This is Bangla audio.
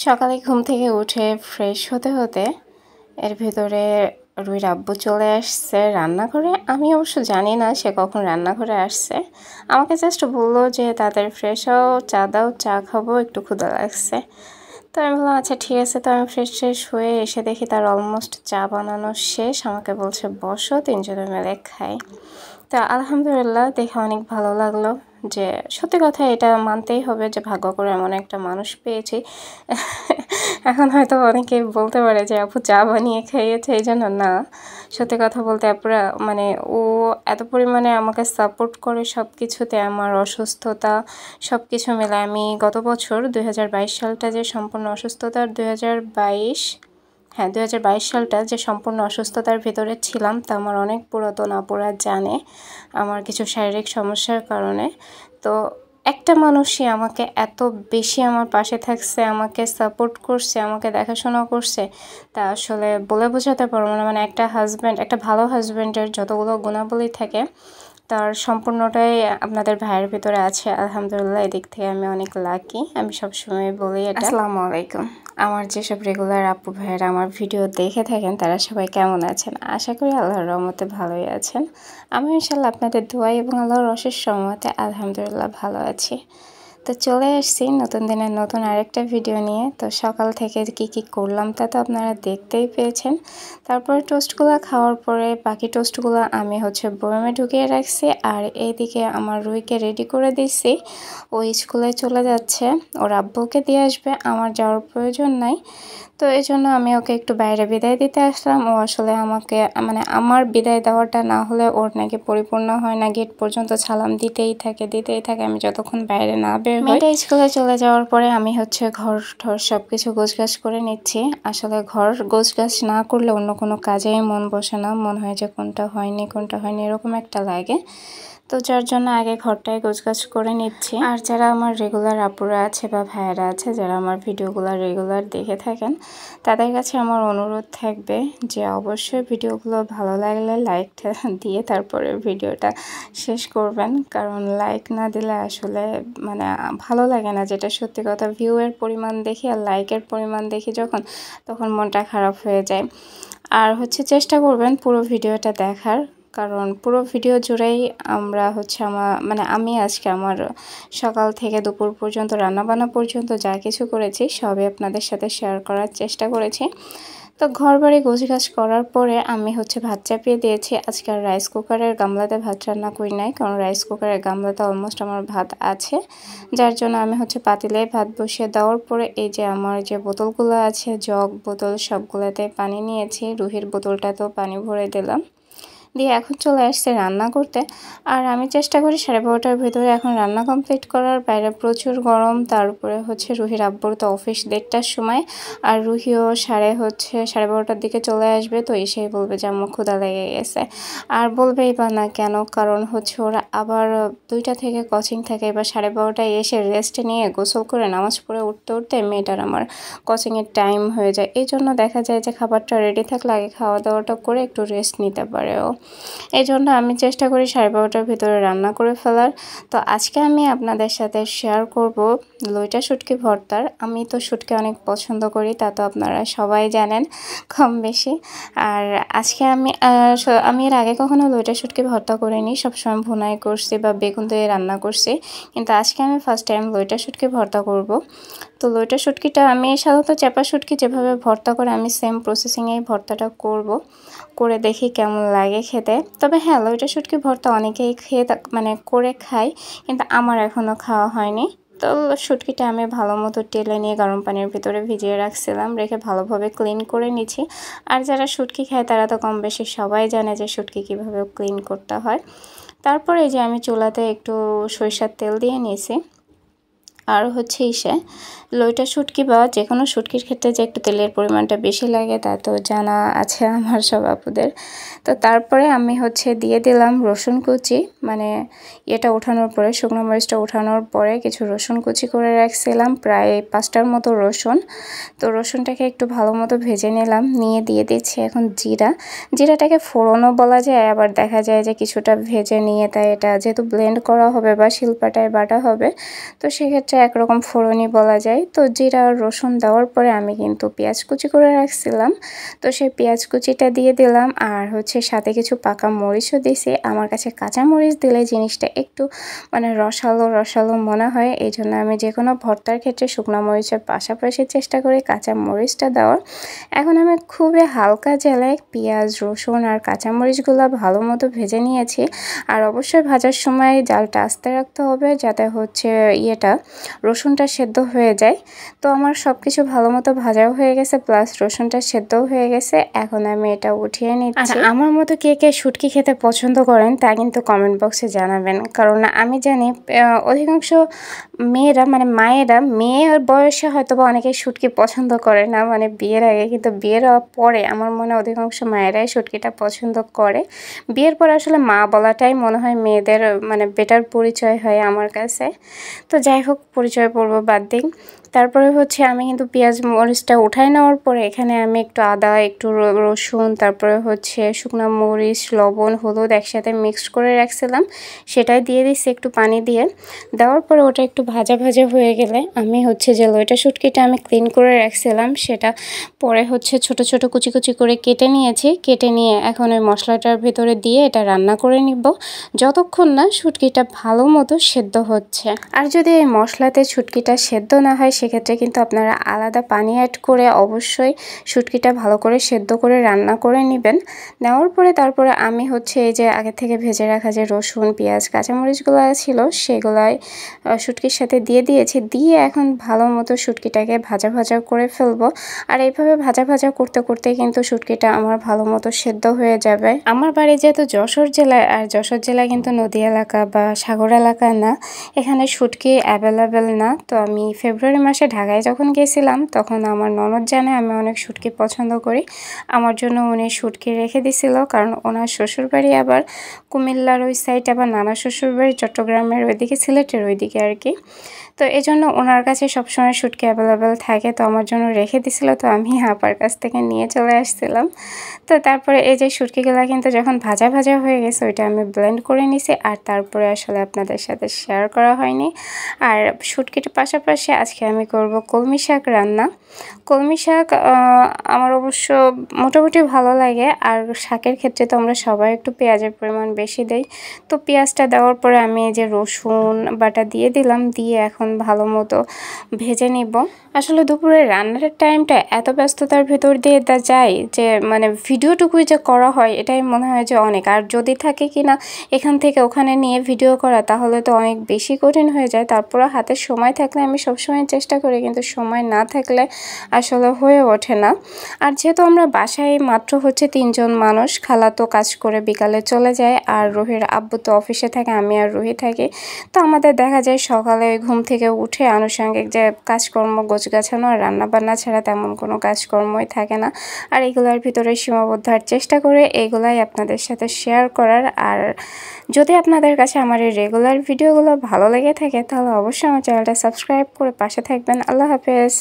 সকালে ঘুম থেকে উঠে ফ্রেশ হতে হতে এর ভিতরে রুহির আব্বু চলে আসছে রান্নাঘরে। আমি অবশ্য জানি না সে কখন রান্নাঘরে আসছে। আমাকে জাস্ট বললো যে তাড়াতাড়ি ফ্রেশ হও, চা দাও, চা খাবো, একটু ক্ষুধা লাগছে। তো আমি বললাম আচ্ছা ঠিক আছে। তো আমি ফ্রেশ হয়ে এসে দেখি তার অলমোস্ট চা বানানো শেষ। আমাকে বলছে বসো, তিনজনে মিলে খাই। তা আলহামদুলিল্লাহ, দেখে অনেক ভালো লাগলো যে সত্যি কথা এটা মানতেই হবে যে ভাগ্য করে এমন একটা মানুষ পেয়েছি। এখন হয়তো অনেকেই বলতে পারে যে আপু চা বানিয়ে খাইয়েছে এই জন্য, না, সত্যি কথা বলতে আপুরা মানে ও এত পরিমাণে আমাকে সাপোর্ট করে সব কিছুতে। আমার অসুস্থতা সব কিছু মিলে আমি গত বছর 2022 সালটা যে সম্পূর্ণ অসুস্থতার 2022 সালটা যে সম্পূর্ণ অসুস্থতার ভিতরে ছিলাম, তা আমার অনেক পুরাতন আপুরা জানে আমার কিছু শারীরিক সমস্যার কারণে। তো একটা মানুষই আমাকে এত বেশি আমার পাশে থাকছে, আমাকে সাপোর্ট করছে, আমাকে দেখাশোনা করছে, তা আসলে বলে বোঝাতে পারবো না। মানে একটা ভালো হাজব্যান্ডের যতগুলো গুণাবলী থাকে তার সম্পূর্ণটাই আপনাদের ভাইয়ের ভিতরে আছে। আলহামদুলিল্লাহ, এদিক থেকে আমি অনেক লাকি। আমি সবসময় বলি এটা। আসসালামু আলাইকুম। আমার যেসব রেগুলার আপু ভাইয়েরা আমার ভিডিও দেখে থাকেন তারা সবাই কেমন আছেন? আশা করি আল্লাহর রহমতে ভালোই আছেন। আমি ইনশাল্লাহ আপনাদের দোয়া এবং আল্লাহর অশেষ রহমতে আলহামদুলিল্লাহ ভালো আছি। তো চলে আসছি নতুন দিনের নতুন আরেকটা ভিডিও নিয়ে। তো সকাল থেকে কি করলাম তা তো আপনারা দেখতেই পেয়েছেন। তারপরে টোস্টগুলো খাওয়ার পরে বাকি টোস্টগুলো আমি বয়ামে ঢুকিয়ে রাখছি। আর এইদিকে আমার রুহিকে রেডি করে দিচ্ছি। ও স্কুলে চলে যাচ্ছে, ওর আব্বুকে দিয়ে আসবে, আমার যাওয়ার প্রয়োজন নাই। তো এই জন্য আমি ওকে একটু বাইরে বিদায় দিতে আসলাম। ও আসলে আমাকে মানে আমার বিদায় দেওয়াটা না হলে ওর নাকি পরিপূর্ণ হয় না, গেট পর্যন্ত সালাম দিতেই থাকে আমি যতক্ষণ বাইরে না বের হই। মেয়েটা স্কুলে চলে যাওয়ার পরে আমি ঘর ঠর সব কিছু গোছগাছ করে নিচ্ছি। আসলে ঘর গোছগাছ না করলে অন্য কোনো কাজেই মন বসে না, মনে হয় যে কোনটা হয়নি এরকম একটা লাগে। তো যার জন্য আগে ঘরটায় গোছগাছ করে নিচ্ছি। আর যারা আমার রেগুলার আপুরা আছে বা ভাইয়েরা আছে, যারা আমার ভিডিওগুলো রেগুলার দেখে থাকেন, তাদের কাছে আমার অনুরোধ থাকবে যে অবশ্যই ভিডিওগুলো ভালো লাগলে লাইকটা দিয়ে তারপরে ভিডিওটা শেষ করবেন। কারণ লাইক না দিলে আসলে মানে ভালো লাগে না, যেটা সত্যি কথা। ভিউয়ের পরিমাণ দেখি আর লাইকের পরিমাণ দেখি তখন মনটা খারাপ হয়ে যায়। আর চেষ্টা করবেন পুরো ভিডিওটা দেখার, কারণ পুরো ভিডিও জুড়েই আমি আজকে আমার সকাল থেকে দুপুর পর্যন্ত রান্নাবান্না পর্যন্ত যা কিছু করেছি সবই আপনাদের সাথে শেয়ার করার চেষ্টা করেছি। তো ঘরবাড়ি গোছগাছ করার পরে আমি ভাত চাপিয়ে দিয়েছি। আজকে আর রাইস কুকারের গামলাতে ভাত রান্না করি নাই, কারণ রাইস কুকারের গামলাতে অলমোস্ট আমার ভাত আছে, যার জন্য আমি পাতিলে ভাত বসিয়ে দেওয়ার পরে এই যে আমার যে বোতলগুলো আছে, জগ বোতল, সবগুলোতে পানি নিয়েছি। রুহির বোতলটাতেও পানি ভরে দিলাম, দিয়ে এখন চলে আসছে রান্না করতে। আর আমি চেষ্টা করি 12:30টার ভিতরে এখন রান্না কমপ্লিট করার। বাইরে প্রচুর গরম, তার উপরে রুহির আব্বুর তো অফিস 1:30টার সময়, আর রুহিও 12:30টার দিকে চলে আসবে। তো এসেই বলবে যে আম্মু ক্ষুধা লেগে গেছে। আর বলবেই বা না কেন, কারণ ওরা আবার 2টা থেকে কোচিং থাকে। এবার 12:30টায় এসে রেস্ট নিয়ে গোসল করে নামাজ পড়ে উঠতে মেয়েটার আমার কোচিংয়ের টাইম হয়ে যায়। এই জন্য দেখা যায় যে খাবারটা রেডি থাকলে আগে খাওয়া দাওয়াটা করে একটু রেস্ট নিতে পারেও। এই জন্য আমি চেষ্টা করি 12:30টার ভিতরে রান্না করে ফেলার। তো আজকে আমি আপনাদের সাথে শেয়ার করব লইটা শুটকি ভর্তার। আমি তো শুটকি অনেক পছন্দ করি, তা তো আপনারা সবাই জানেন কম বেশি। আর আজকে আমি এর আগে কখনো লইটা শুটকি ভর্তা করিনি, সবসময় ভুনাই করছি বা বেগুন দিয়ে রান্না করছি, কিন্তু আজকে আমি ফার্স্ট টাইম লইটা শুটকি ভর্তা করব। তো লইটা শুটকিটা আমি সাধারণত চাপা শুটকি যেভাবে ভর্তা করে আমি সেম প্রসেসিংয়েই ভর্তাটা করে দেখি কেমন লাগে খেতে। তবে হ্যাঁ, লইটা শুটকি ভর্তা অনেকেই করে খায়, কিন্তু আমার এখনও খাওয়া হয়নি। তো শুটকিটা আমি ভালো মতো টেলে নিয়ে গরম পানির ভিতরে ভিজিয়ে রাখছিলাম, রেখে ভালোভাবে ক্লিন করে নিচ্ছি। আর যারা শুটকি খায় তারা তো কম বেশি সবাই জানে যে শুটকি কীভাবে ক্লিন করতে হয়। তারপরে যে আমি চুলাতে একটু সরিষার তেল দিয়ে নিয়েছি। আর লইটা শুটকি বা যে কোনো শুটকির ক্ষেত্রে যে একটু তেলের পরিমাণটা বেশি লাগে তা তো জানা আছে আমার সব আপুদের। তো তারপরে আমি দিয়ে দিলাম রসুন কুচি, মানে এটা ওঠানোর পরে, শুকনো মরিচটা ওঠানোর পরে কিছু রসুন কুচি করে রাখছিলাম, প্রায় 5টার মতো রসুন। তো রসুনটাকে একটু ভালো মতো ভেজে নিলাম, নিয়ে দিয়ে দিচ্ছি এখন জিরাটাকে ফোড়নও বলা যায়, আবার দেখা যায় যে কিছুটা ভেজে নিয়ে তাই এটা যেহেতু ব্লেন্ড করা হবে বা শিলপাটায় বাটা হবে, তো সেক্ষেত্রে একরকম ফোড়নই বলা যায়। তো জিরা আর রসুন দেওয়ার পরে আমি কিন্তু পেঁয়াজ কুচি করে রাখছিলাম, তো সেই পেঁয়াজ কুচিটা দিয়ে দিলাম আর হচ্ছে সাথে কিছু পাকা মরিচও দিয়েছি। আমার কাছে কাঁচা মরিচ দিলে জিনিসটা একটু মানে রসালো রসালো মনে হয়, এই জন্য আমি যে কোনো ভর্তার ক্ষেত্রে শুকনো মরিচের পাশাপাশি চেষ্টা করি কাঁচা মরিচটা দেওয়ার। এখন আমি খুবই হালকা জ্বালায় পেঁয়াজ রসুন আর কাঁচামরিচগুলো ভালো মতো ভেজে নিয়েছি। আর অবশ্যই ভাজার সময় জালটা আস্তে রাখতে হবে যাতে হচ্ছে রসুনটা সেদ্ধ হয়ে যায়। তো আমার সব কিছু ভালো মতো ভাজাও হয়ে গেছে, প্লাস রসুনটা সেদ্ধও হয়ে গেছে। এখন আমি এটা উঠিয়ে নিচ্ছি। আর আমার মতো কে কে শুটকি খেতে পছন্দ করেন তা কিন্তু কমেন্ট বক্সে জানাবেন, কারণ আমি জানি অধিকাংশ মেয়েরা মানে মায়েরা মেয়ের বয়সে হয়তো বা অনেকে শুটকি পছন্দ করে না মানে বিয়ের আগে, কিন্তু বিয়ের পরে আমার মনে হয় অধিকাংশ মায়েরাই শুটকিটা পছন্দ করে। বিয়ের পর আসলে মা বলাটাই মনে হয় মেয়েদের মানে বেটার পরিচয় হয় আমার কাছে। তো যাই হোক, পরিচয় পর্ব বাদ দিই। তারপরে হচ্ছে আমি কিন্তু পেঁয়াজ মরিচটা উঠাই নেওয়ার পরে এখানে আমি একটু আদা একটু রসুন তারপরে হচ্ছে শুকনো মরিচ লবণ হলুদ একসাথে মিক্সড করে রাখছিলাম, সেটাই দিয়ে দিচ্ছি একটু পানি দিয়ে। দেওয়ার পরে ওটা একটু ভাজা ভাজা হয়ে গেলে আমি হচ্ছে যে লইটা শুটকিটা আমি ক্লিন করে রাখছিলাম সেটা পরে হচ্ছে ছোট ছোট কুচি কুচি করে কেটে নিয়েছি। কেটে নিয়ে এখন ওই মশলাটার ভিতরে দিয়ে এটা রান্না করে নিব যতক্ষণ না শুটকিটা ভালো মতো সেদ্ধ হচ্ছে। আর যদি এই মশলাতে শুটকিটা সেদ্ধ না হয় সেক্ষেত্রে কিন্তু আপনারা আলাদা পানি অ্যাড করে অবশ্যই শুটকিটা ভালো করে সেদ্ধ করে রান্না করে নেবেন। নেওয়ার পরে তারপরে আমি হচ্ছে এই যে আগে থেকে ভেজে রাখা যে রসুন পেঁয়াজ কাঁচামরিচগুলো ছিল সেগুলাই শুটকির সাথে দিয়ে দিয়েছি। দিয়ে এখন ভালো মতো শুটকিটাকে ভাজা ভাজা করে ফেলবো। আর এইভাবে ভাজা ভাজা করতে করতে কিন্তু শুটকিটা আমার ভালো মতো সেদ্ধ হয়ে যাবে। আমার বাড়ি যেহেতু যশোর জেলায়, আর যশোর জেলায় কিন্তু নদী এলাকা বা সাগর এলাকা না, এখানে শুটকি অ্যাভেলেবেল না। তো আমি ফেব্রুয়ারি মাসে ঢাকায় যখন গেছিলাম তখন আমার ননদ জানে আমি অনেক শুটকি পছন্দ করি, আমার জন্য উনি শুটকি রেখে দিছিল, কারণ ওনার শ্বশুরবাড়ি আবার কুমিল্লার ওই সাইড, আবার নানা শ্বশুরবাড়ি চট্টগ্রামের ওইদিকে সিলেটের ওইদিকে আর কি। তো এই জন্য ওনার কাছে সবসময় শুটকি অ্যাভেলেবেল থাকে, তো আমার জন্য রেখে দিছিল, তো আমি আপার কাছ থেকে নিয়ে চলে আসছিলাম। তো তারপরে এই যে শুটকিগুলো কিন্তু যখন ভাজা ভাজা হয়ে গেছে ওইটা আমি ব্লেন্ড করে নিছি, আর তারপরে আসলে আপনাদের সাথে শেয়ার করা হয়নি। আর শুটকির পাশাপাশি আজকে আমি করব কলমি শাক রান্না। কলমি শাক আমার অবশ্য মোটামুটি ভালো লাগে, আর শাকের ক্ষেত্রে তো আমরা সবাই একটু পেঁয়াজের পরিমাণ বেশি দেই। তো পেঁয়াজটা দেওয়ার পরে আমি এই যে রসুন বাটা দিয়ে দিলাম, দিয়ে এখন ভালো মতো ভেজে নিব। আসলে দুপুরে রান্নার টাইমটা এত ব্যস্ততার ভেতর দিয়ে যায় যে মানে ভিডিওটুকুই যে করা হয় এটাই মনে হয় যে অনেক। আর যদি থাকে কি না এখান থেকে ওখানে নিয়ে ভিডিও করা তাহলে তো অনেক বেশি কঠিন হয়ে যায়। তারপরে হাতে সময় থাকলে আমি সবসময় চেষ্টা করি, কিন্তু সময় না থাকলে আসলে হয়ে ওঠে না। আর যেহেতু আমরা বাসায় মাত্র হচ্ছে 3 জন মানুষ, খালা তো কাজ করে বিকালে চলে যায় আর রুহির আব্বু তো অফিসে থাকে, আমি আর রুহি থাকি। তো আমাদের দেখা যায় সকালে ঘুম থেকে উঠে আনুষঙ্গিক যে কাজকর্ম গোছগাছানো আর রান্নাবান্না ছাড়া তেমন কোনো কাজকর্মই থাকে না। আর এগুলোর ভিতরে সীমাবদ্ধ হওয়ার চেষ্টা করে এগুলাই আপনাদের সাথে শেয়ার করার। আর যদি আপনাদের কাছে আমার এই রেগুলার ভিডিওগুলো ভালো লেগে থাকে তাহলে অবশ্যই আমার চ্যানেলটা সাবস্ক্রাইব করে পাশে থাকবেন। আল্লাহ হাফেজ।